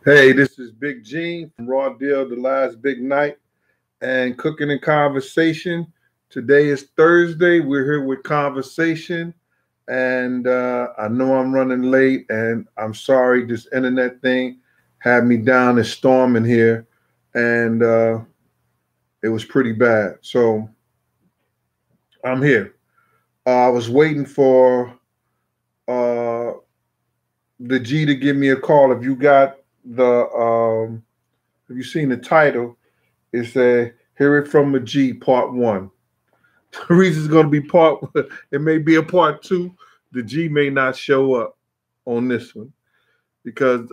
Hey, this is Big Gene from Raw Deal, The Last Big Night, and Cooking and Conversation. Today is Thursday. We're here with Conversation, and I know I'm running late, and I'm sorry. This internet thing had me down and storming here, and it was pretty bad. So I'm here. I was waiting for uh, the G to give me a call. If you got have you seen the title? It's a Hear It From a G Part 1. The reason it's going to be it may be a part 2. The G may not show up on this one because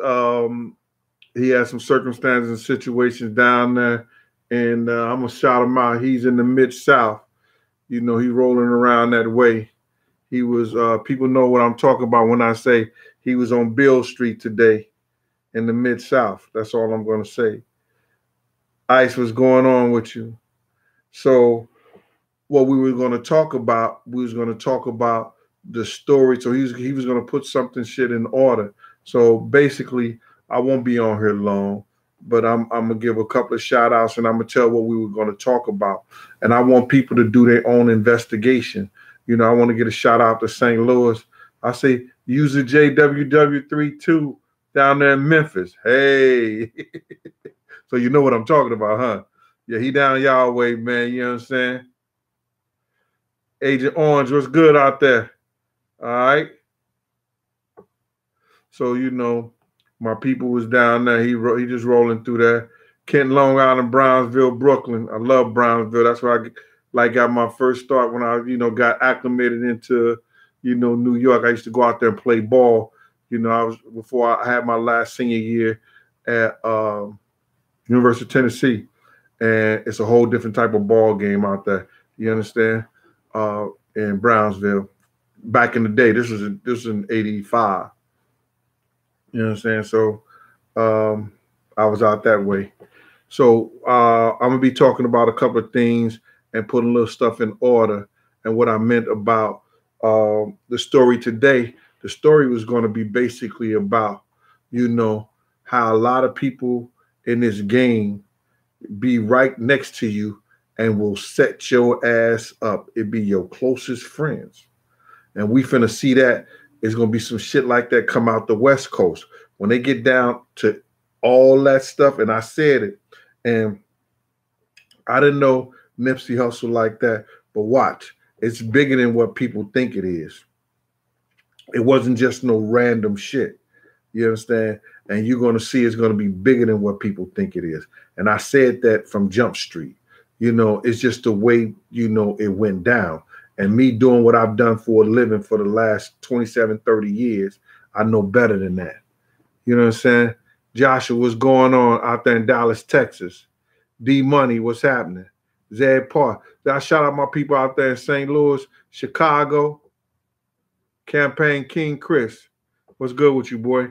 he has some circumstances and situations down there. And I'm going to shout him out. He's in the Mid-South. You know, he rolling around that way. He was, people know what I'm talking about when I say he was on Bill Street today in the Mid-South. That's all I'm going to say. Ice, what's going on with you? So what we were going to talk about, we was going to talk about the story. So he was going to put something shit in order. So basically, I won't be on here long, but I'm gonna give a couple of shout outs and I'm gonna tell what we were going to talk about. And I want people to do their own investigation. You know, I want to get a shout out to St. Louis. I say user JWW32 down there in Memphis. Hey. So you know what I'm talking about, huh? Yeah, he down y'all way, man. You know what I'm saying? Agent Orange, what's good out there? All right. So you know, my people was down there. He just rolling through there. Kent, Long Island, Brownsville, Brooklyn. I love Brownsville. That's where got my first start when I got acclimated into New York. I used to go out there and play ball. You know, I was before I had my last senior year at University of Tennessee, and it's a whole different type of ball game out there. You understand? In Brownsville, back in the day, this was in '85. You know what I'm saying? So I was out that way. So I'm gonna be talking about a couple of things and putting a little stuff in order. And what I meant about the story today, the story was going to be basically about, how a lot of people in this game be right next to you and will set your ass up. It be your closest friends. And we finna see that it's gonna be some shit like that come out the West Coast. When they get down to all that stuff, and I said it, and I didn't know Nipsey Hussle like that, but watch, it's bigger than what people think it is. It wasn't just no random shit. You understand? And you're going to see it's going to be bigger than what people think it is. And I said that from Jump Street. It's just the way, it went down. And me doing what I've done for a living for the last 27, 30 years, I know better than that. You know what I'm saying? Joshua, what's going on out there in Dallas, Texas? D Money, what's happening? Zed Park. I shout out my people out there in St. Louis, Chicago. Campaign King Chris. What's good with you, boy?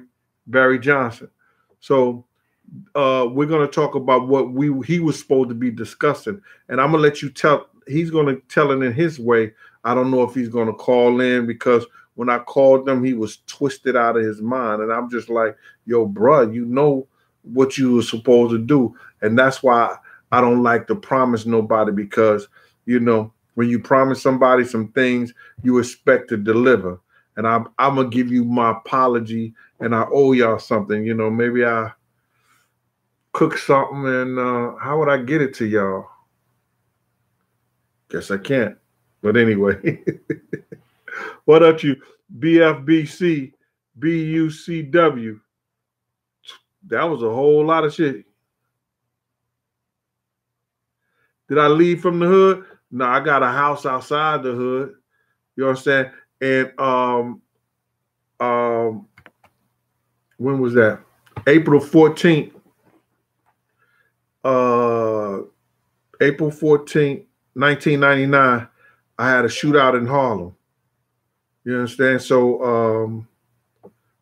Barry Johnson. So we're going to talk about what he was supposed to be discussing. And I'm going to let you tell. He's going to tell it in his way. I don't know if he's going to call in because when I called him, he was twisted out of his mind. And I'm just like, yo, bruh, you know what you were supposed to do. And that's why I don't like to promise nobody because, when you promise somebody some things, you expect to deliver. And I'm going to give you my apology and I owe y'all something. Maybe I cook something and how would I get it to y'all? Guess I can't. But anyway, what up you? BFBC, BUCW. That was a whole lot of shit. Did I leave from the hood? No, I got a house outside the hood. You understand? And when was that? April 14th. April 14th, 1999, I had a shootout in Harlem. You understand? So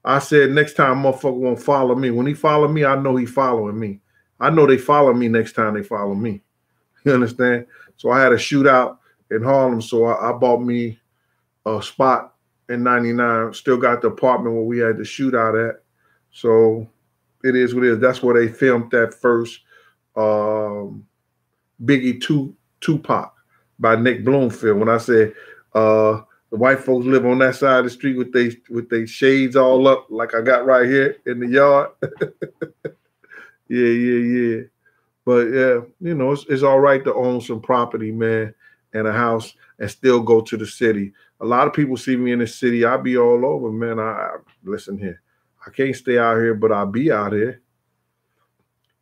I said next time motherfucker won't follow me. When he follow me, I know he following me. I know they follow me next time they follow me. You understand? So I had a shootout in Harlem. So I bought me a spot in 99. Still got the apartment where we had the shootout at. So It is what it is. That's where they filmed that first Biggie Tupac by Nick Bloomfield. When I said the white folks live on that side of the street with they shades all up like I got right here in the yard. Yeah. But yeah, you know, it's all right to own some property, man, and a house and still go to the city. A lot of people see me in the city. I be all over, man. I listen here. I can't stay out here, but I'll be out here.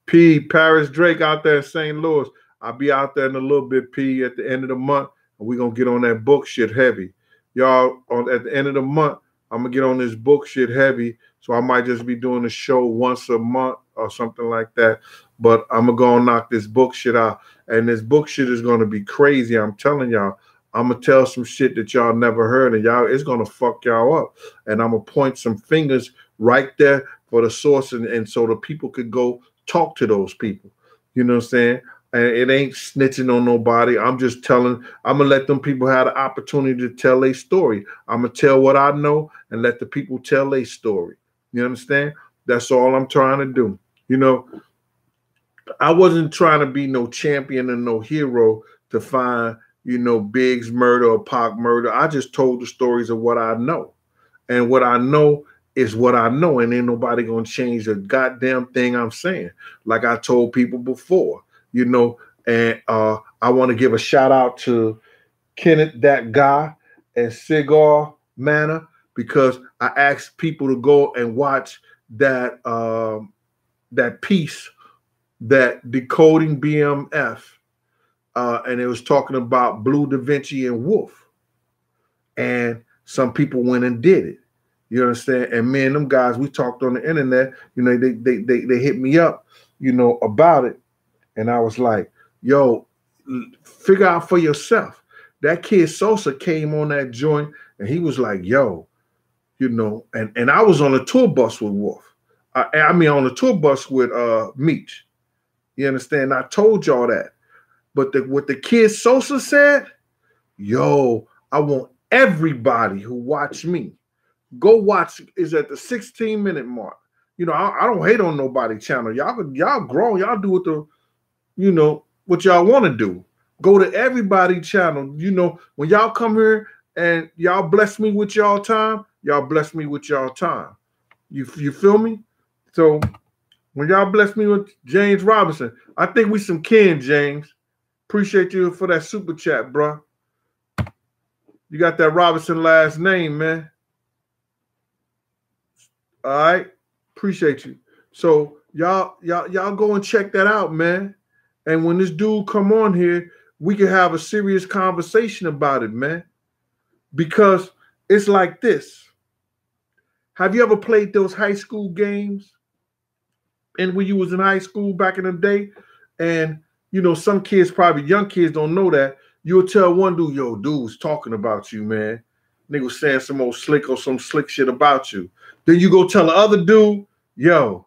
P. Paris Drake out there in St. Louis. I'll be out there in a little bit, P, at the end of the month, and we're going to get on that book shit heavy. Y'all, at the end of the month, I'm going to get on this book shit heavy, so I might just be doing a show once a month or something like that, but I'm going to go and knock this book shit out, and this book shit is going to be crazy. I'm telling y'all. I'm going to tell some shit that y'all never heard, and y'all, it's going to fuck y'all up, and I'm going to point some fingers right there for the source, and so the people could go talk to those people. You know what I'm saying? And it ain't snitching on nobody. I'm just telling, I'm going to let them people have the opportunity to tell their story. I'm going to tell what I know and let the people tell their story. You understand? That's all I'm trying to do. You know, I wasn't trying to be no champion and no hero to find, you know, Biggs murder or Pac murder. I just told the stories of what I know. And what I know is what I know. And ain't nobody going to change a goddamn thing I'm saying. Like I told people before, you know, and I want to give a shout out to Kenneth, that guy, and Cigar Manor, because I asked people to go and watch that that piece, that Decoding BMF, and it was talking about Blue Da Vinci and Wolf, and some people went and did it. You understand? And me and them guys, we talked on the internet. You know, they hit me up, you know, about it, and I was like, "Yo, figure out for yourself." That kid Sosa came on that joint, and he was like, "Yo, you know," and I was on a tour bus with Wolf. I mean, on a tour bus with Meech. You understand? I told y'all that. But what the kid Sosa said, yo, I want everybody who watch me, go watch, is at the 16-minute mark. You know, I don't hate on nobody channel. Y'all grown. Y'all do what the, you know, what y'all want to do. Go to everybody channel. You know, when y'all come here and y'all bless me with y'all time, y'all bless me with y'all time. You feel me? So when y'all bless me with James Robinson, I think we some kin, James. Appreciate you for that super chat, bro. You got that Robinson last name, man. All right. Appreciate you. So y'all go and check that out, man. And when this dude come on here, we can have a serious conversation about it, man. Because it's like this. Have you ever played those high school games? And when you was in high school back in the day, and you know, some kids, probably young kids, don't know that. You'll tell one dude, yo, dude was talking about you, man. Nigga was saying some old slick or some slick shit about you. Then you go tell the other dude, yo,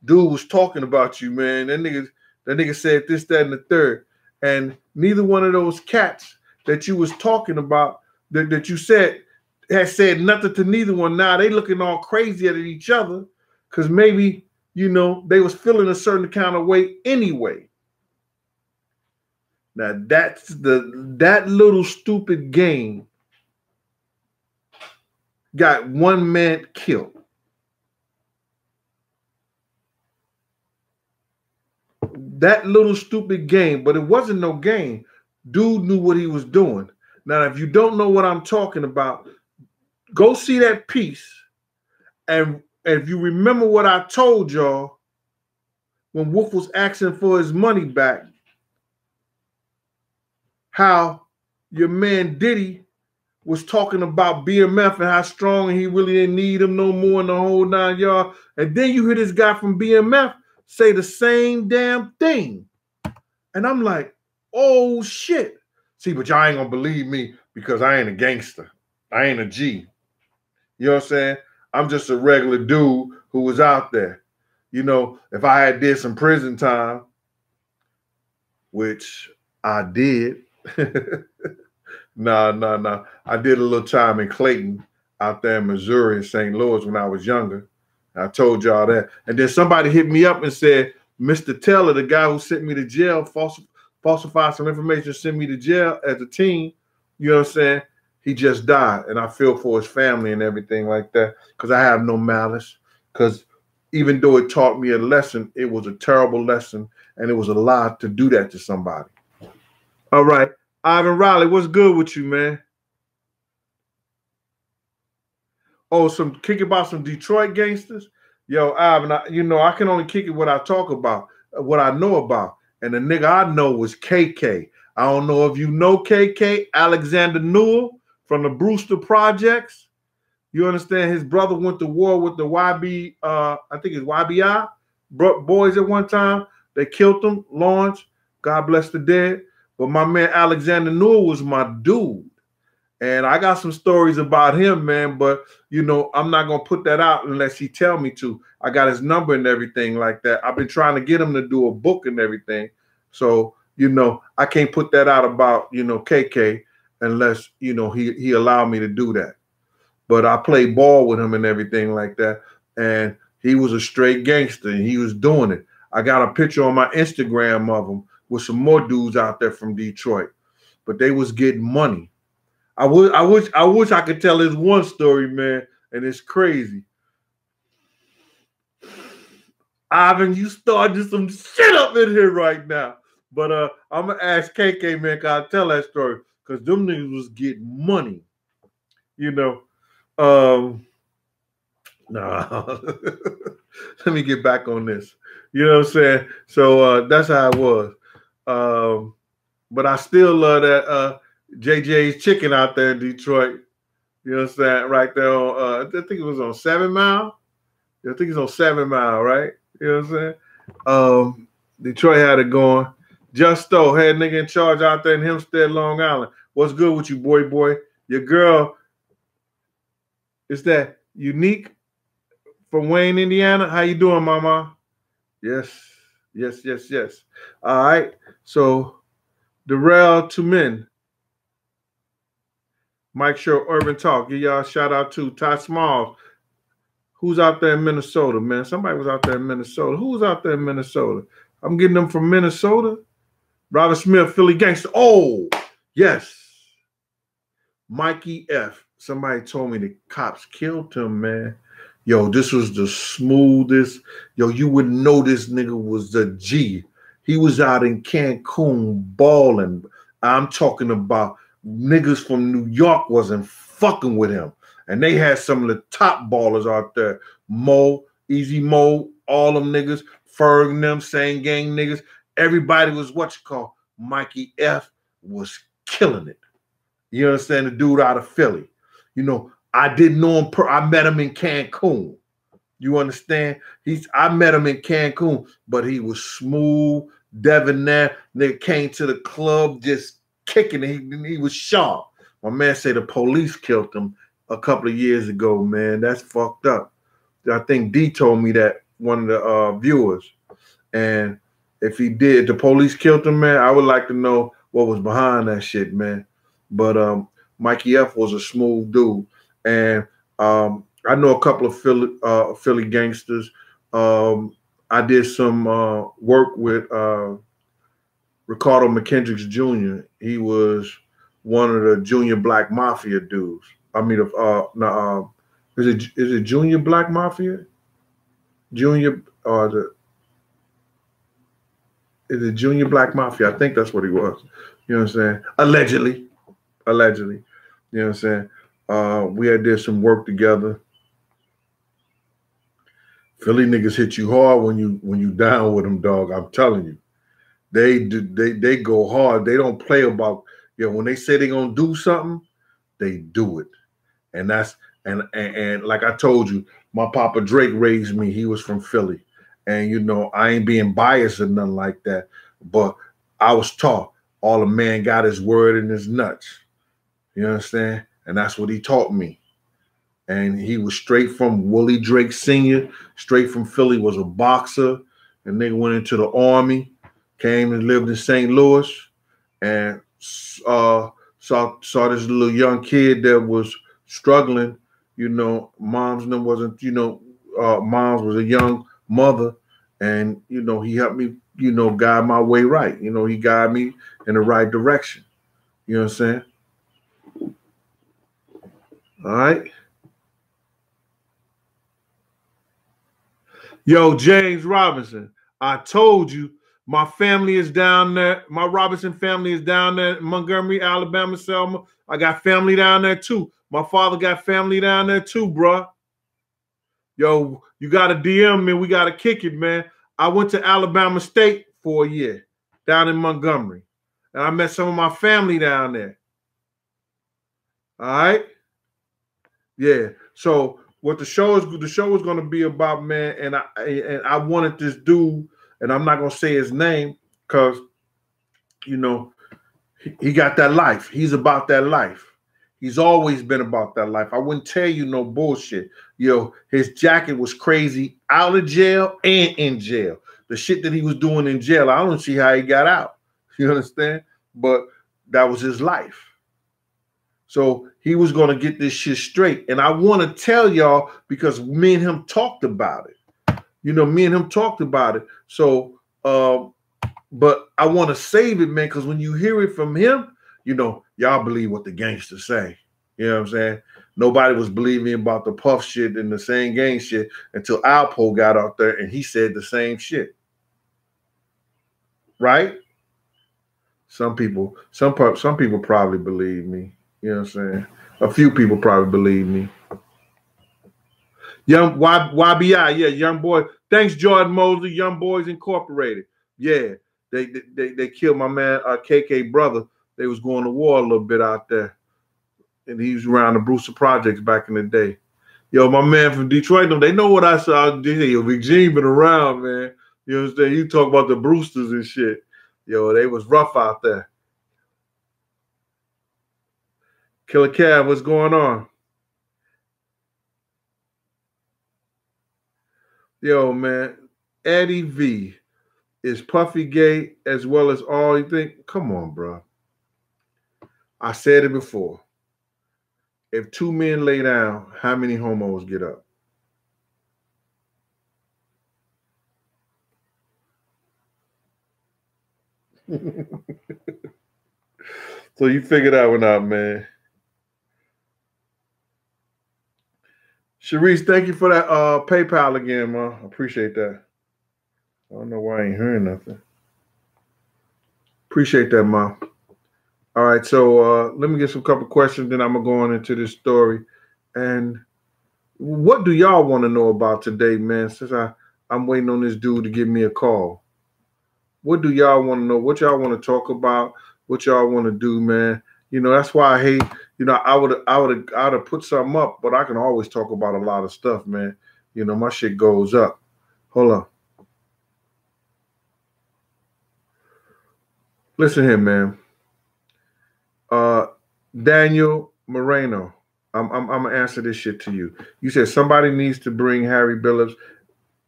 dude was talking about you, man. That nigga said this, that, and the third. And neither one of those cats that you was talking about, that you said, has said nothing to neither one. Now they looking all crazy at each other because maybe, you know, they was feeling a certain kind of way anyway. Now that's that little stupid game got one man killed. That little stupid game, but it wasn't no game. Dude knew what he was doing. Now, if you don't know what I'm talking about, go see that piece. And if you remember what I told y'all when Wolf was asking for his money back, how your man Diddy was talking about BMF and how strong he really didn't need him no more in the whole 9 yards. And then you hear this guy from BMF say the same damn thing. And I'm like, oh shit. See, but y'all ain't gonna believe me because I ain't a gangster. I ain't a G. You know what I'm saying? I'm just a regular dude who was out there. You know, if I had did some prison time, which I did. No. I did a little time in Clayton out there in Missouri, St. Louis when I was younger. I told y'all that. And then somebody hit me up and said, Mr. Taylor, the guy who sent me to jail, falsified some information, sent me to jail as a teen, you know what I'm saying? He just died. And I feel for his family and everything like that, because I have no malice. Because even though it taught me a lesson, it was a terrible lesson, and it was a lie to do that to somebody. All right. Ivan Riley, what's good with you, man? Oh, some kick about some Detroit gangsters? Yo, Ivan, I can only kick it what I talk about, what I know about. And the nigga I know was KK. I don't know if you know KK, Alexander Newell from the Brewster Projects. You understand? His brother went to war with the YB, I think it's YBI boys at one time. They killed him, Lawrence. God bless the dead. But my man Alexander Newell was my dude. And I got some stories about him, man, but, I'm not going to put that out unless he tell me to. I got his number and everything like that. I've been trying to get him to do a book and everything. So, I can't put that out about, KK unless, he allowed me to do that. But I played ball with him and everything like that. And he was a straight gangster and he was doing it. I got a picture on my Instagram of him with some more dudes out there from Detroit, but they was getting money. I wish I could tell this one story, man, and it's crazy. Ivan, you started some shit up in here right now. But I'm gonna ask KK, man, can I tell that story? Because them niggas was getting money. Nah. Let me get back on this. You know what I'm saying? So that's how it was. But I still love that JJ's Chicken out there in Detroit. You know what I'm saying? Right there on, I think it was on 7 Mile. I think it's on 7 Mile, right? You know what I'm saying? Detroit had it going. Justo, head nigga in charge out there in Hempstead, Long Island. What's good with you, boy? Your girl, is that Unique from Wayne, Indiana? How you doing, mama? Yes. All right. So, Darrell to men. Mike Show, Urban Talk. Give y'all a shout out to Ty Smalls. Who's out there in Minnesota, man? Somebody was out there in Minnesota. Who was out there in Minnesota? I'm getting them from Minnesota. Robert Smith, Philly Gangster. Oh, yes. Mikey F. Somebody told me the cops killed him, man. Yo, this was the smoothest. Yo, you wouldn't know this nigga was the G. He was out in Cancun balling. I'm talking about niggas from New York wasn't fucking with him. And they had some of the top ballers out there. Mo, Easy Mo, all them niggas, Ferg and them, same gang niggas. Everybody was Mikey F was killing it. You understand? The dude out of Philly. I didn't know him. I met him in Cancun. You understand? I met him in Cancun, but he was smooth, debonair. Nigga came to the club just kicking. He was sharp. My man said the police killed him a couple of years ago, man. That's fucked up. I think D told me that, one of the viewers. And if he did, the police killed him, man, I would like to know what was behind that shit, man. But Mikey F was a smooth dude. And I know a couple of Philly gangsters. I did some work with Ricardo McKendricks Jr. He was one of the Junior Black Mafia dudes. I mean, is it Junior Black Mafia? Junior is it Junior Black Mafia? I think that's what he was. You know what I'm saying? Allegedly. You know what I'm saying? We had did some work together. Philly niggas hit you hard when you down with them, dog. I'm telling you. They go hard. They don't play about, when they say they're gonna do something, they do it. And that's and like I told you, my Papa Drake raised me. He was from Philly. And I ain't being biased or nothing like that. But I was taught all a man got his word in his nuts. You understand? And that's what he taught me. And he was straight from Willie Drake Sr., straight from Philly, was a boxer. And nigga went into the army, came and lived in St. Louis, and saw this little young kid that was struggling. Moms and them wasn't, Moms was a young mother, and he helped me, guide my way right. He guided me in the right direction. You know what I'm saying? All right. Yo, James Robinson, I told you my family is down there. My Robinson family is down there in Montgomery, Alabama, Selma. I got family down there too. My father got family down there too, bro. Yo, you got to DM me. We got to kick it, man. I went to Alabama State for a year down in Montgomery, and I met some of my family down there. All right? Yeah. So what the show is going to be about, man, and I wanted this dude, and I'm not going to say his name because, he got that life. He's about that life. He's always been about that life. I wouldn't tell you no bullshit. His jacket was crazy out of jail and in jail. The shit that he was doing in jail, I don't see how he got out. You understand? But that was his life. So he was going to get this shit straight. And I want to tell y'all because me and him talked about it. Me and him talked about it. So, but I want to save it, man, because when you hear it from him, y'all believe what the gangsters say. You know what I'm saying? Nobody was believing about the Puff shit and the same gang shit until Alpo got out there and he said the same shit. Right? Some people probably believe me. You know what I'm saying? A few people probably believe me. Young YBI, yeah, Young Boy. Thanks, Jordan Mosley, Young Boys Incorporated. Yeah, they killed my man KK brother. They was going to war a little bit out there. And he was around the Brewster Projects back in the day. Yo, my man from Detroit, they know what I saw. Yo, Big G been around, man. You understand? You talk about the Brewsters and shit. Yo, they was rough out there. Killer Cav, what's going on? Yo, man, Eddie V. Is Puffy gay as well as all you think? Come on, bro. I said it before. If two men lay down, how many homos get up? So you figured that one out, man. Sharice, thank you for that PayPal again, man. I appreciate that. I don't know why I ain't hearing nothing. Appreciate that, man. All right, so let me get some couple questions, then I'm going to go on into this story. And what do y'all want to know about today, man, since I'm waiting on this dude to give me a call? What do y'all want to know? What y'all want to talk about? What y'all want to do, man? That's why I hate, I would have put something up, but I can always talk about a lot of stuff, man. My shit goes up. Hold on. Listen here, man. Daniel Moreno, I'm gonna answer this shit to you. You said somebody needs to bring Harry Billups,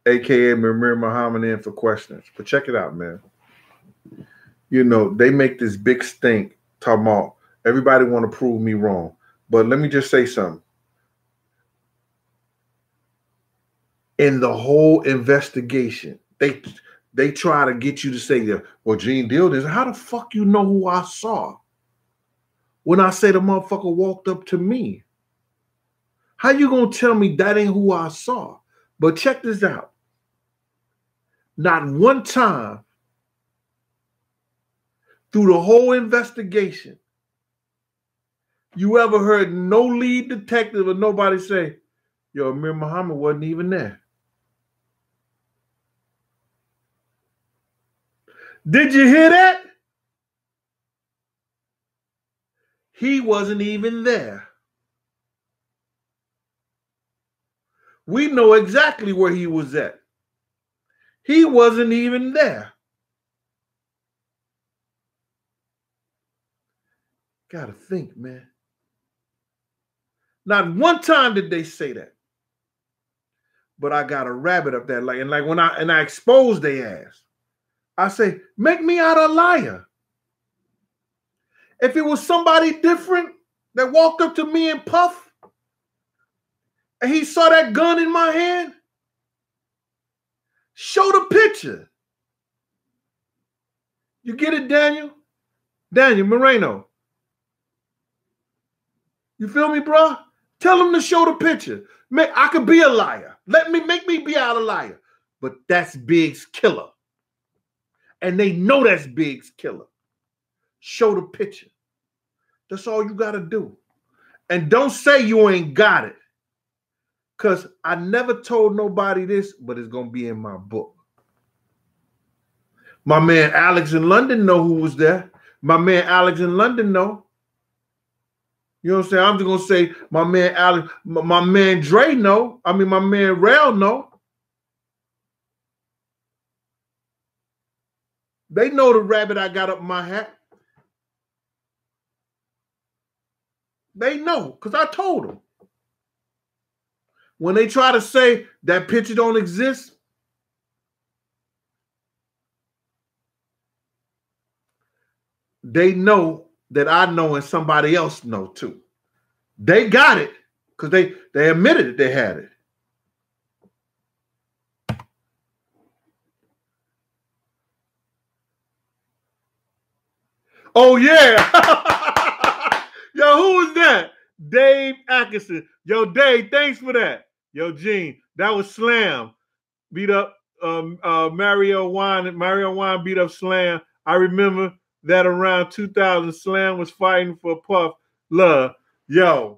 aka Mimir Muhammad, in for questions. But check it out, man. They make this big stink talking about everybody want to prove me wrong. But let me just say something. In the whole investigation, they try to get you to say, well, Gene Deal, how the fuck you know who I saw? When I say the motherfucker walked up to me, how you gonna tell me that ain't who I saw? But check this out. Not one time through the whole investigation, you ever heard no lead detective or nobody say, yo, Amir Muhammad wasn't even there. Did you hear that? He wasn't even there. We know exactly where he was at. He wasn't even there. Gotta think, man. Not one time did they say that. But I got a rabbit up there. Like when I exposed their ass, I say, make me out a liar. If it was somebody different that walked up to me and Puff, and he saw that gun in my hand, Show the picture. You get it, Daniel? Daniel Moreno. You feel me, bro? Tell him to show the picture. I could be a liar. Make me be out a liar. But that's Big's killer. And they know that's Big's killer. Show the picture. That's all you got to do. And don't say you ain't got it. Because I never told nobody this, but it's going to be in my book. My man Alex in London know who was there. My man Alex in London know. You know what I'm saying? I'm just going to say my man Alex, my man Dre know. I mean, my man Rail know. They know the rabbit I got up my hat. They know, because I told them. When they try to say that picture don't exist, they know that I know and somebody else know too. They got it because they admitted that they had it. Oh, yeah. Yo, who was that? Dave Atkinson. Yo, Dave, thanks for that. Yo, Gene, that was Slam. Beat up Mario Wine. Mario Wine beat up Slam. I remember that around 2000, Slam was fighting for Puff Love. Yo.